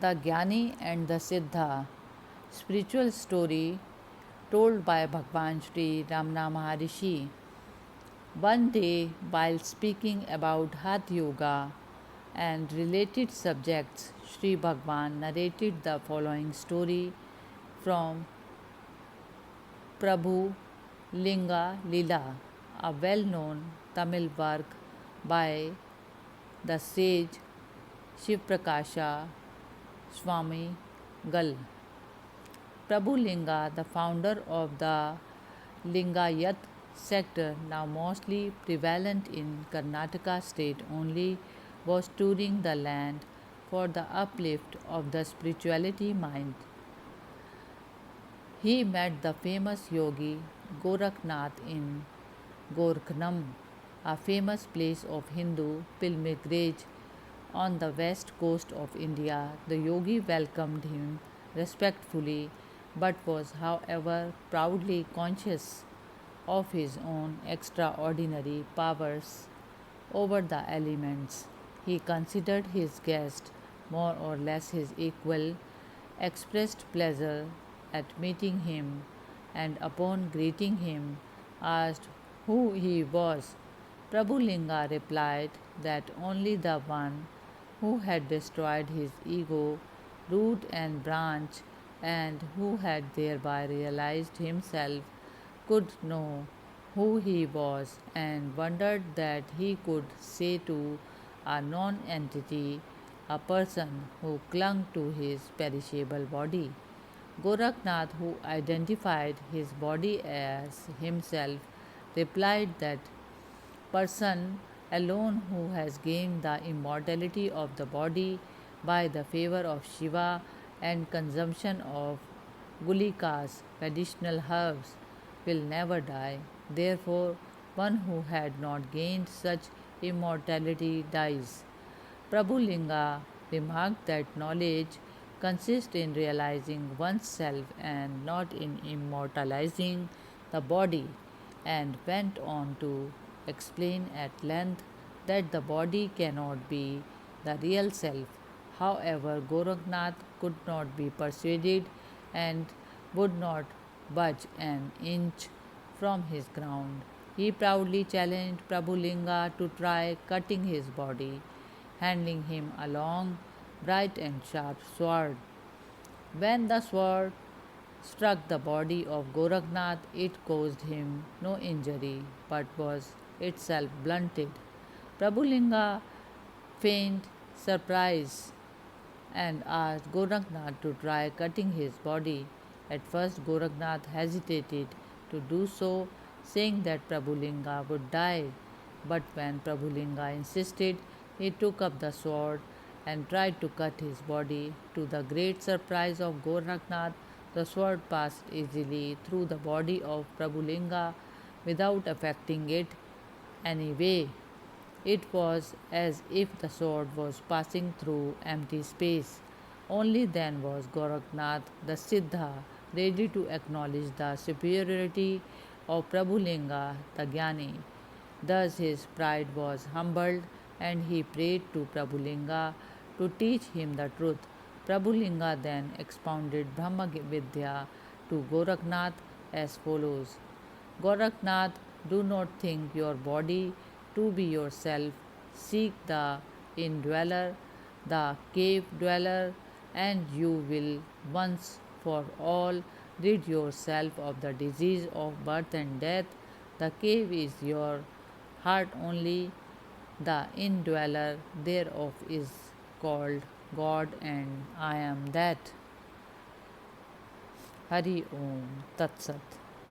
The Gyani and the Siddha, spiritual story told by Bhagwan Sri Ramana Maharishi. One day, while speaking about Hatha Yoga and related subjects, Sri Bhagwan narrated the following story from Prabhu Linga Lila, a well known Tamil work by the sage Shivprakasha Swami Gal. Prabhu Linga, the founder of the Lingayat sector, now mostly prevalent in Karnataka state only, was touring the land for the uplift of the spirituality mind. He met the famous yogi Gorakhnath in Gorkhnam, a famous place of Hindu pilgrimage on the west coast of India. The yogi welcomed him respectfully but was, however, proudly conscious of his own extraordinary powers over the elements. He considered his guest more or less his equal, expressed pleasure at meeting him, and upon greeting him, asked who he was. Prabhulinga replied that only the one who had destroyed his ego, root and branch, and who had thereby realized himself could know who he was, and wondered that he could say to a non entity, a person who clung to his perishable body. Gorakhnath, who identified his body as himself, replied that person alone who has gained the immortality of the body by the favor of Shiva and consumption of gulikas, medicinal herbs, will never die. Therefore, one who had not gained such immortality dies. Prabhulinga remarked that knowledge consists in realizing oneself and not in immortalizing the body, and went on to explain at length that the body cannot be the real self. However, Gorakhnath could not be persuaded and would not budge an inch from his ground. He proudly challenged Prabhulinga to try cutting his body, handing him a long, bright and sharp sword. When the sword struck the body of Gorakhnath, it caused him no injury but was itself blunted. Prabhulinga feigned surprise and asked Gorakhnath to try cutting his body. At first, Gorakhnath hesitated to do so, saying that Prabhulinga would die. But when Prabhulinga insisted, he took up the sword and tried to cut his body. To the great surprise of Gorakhnath, the sword passed easily through the body of Prabhulinga without affecting it anyway. It was as if the sword was passing through empty space. Only then was Gorakhnath, the Siddha, ready to acknowledge the superiority of Prabhulinga, the Gyani. Thus his pride was humbled and he prayed to Prabhulinga to teach him the truth. Prabhulinga then expounded Brahma Vidya to Gorakhnath as follows: Gorakhnath, do not think your body to be yourself. Seek the indweller, the cave dweller, and you will once for all rid yourself of the disease of birth and death. The cave is your heart only, the indweller thereof is called God, and I am that. Hari Om Tat Sat.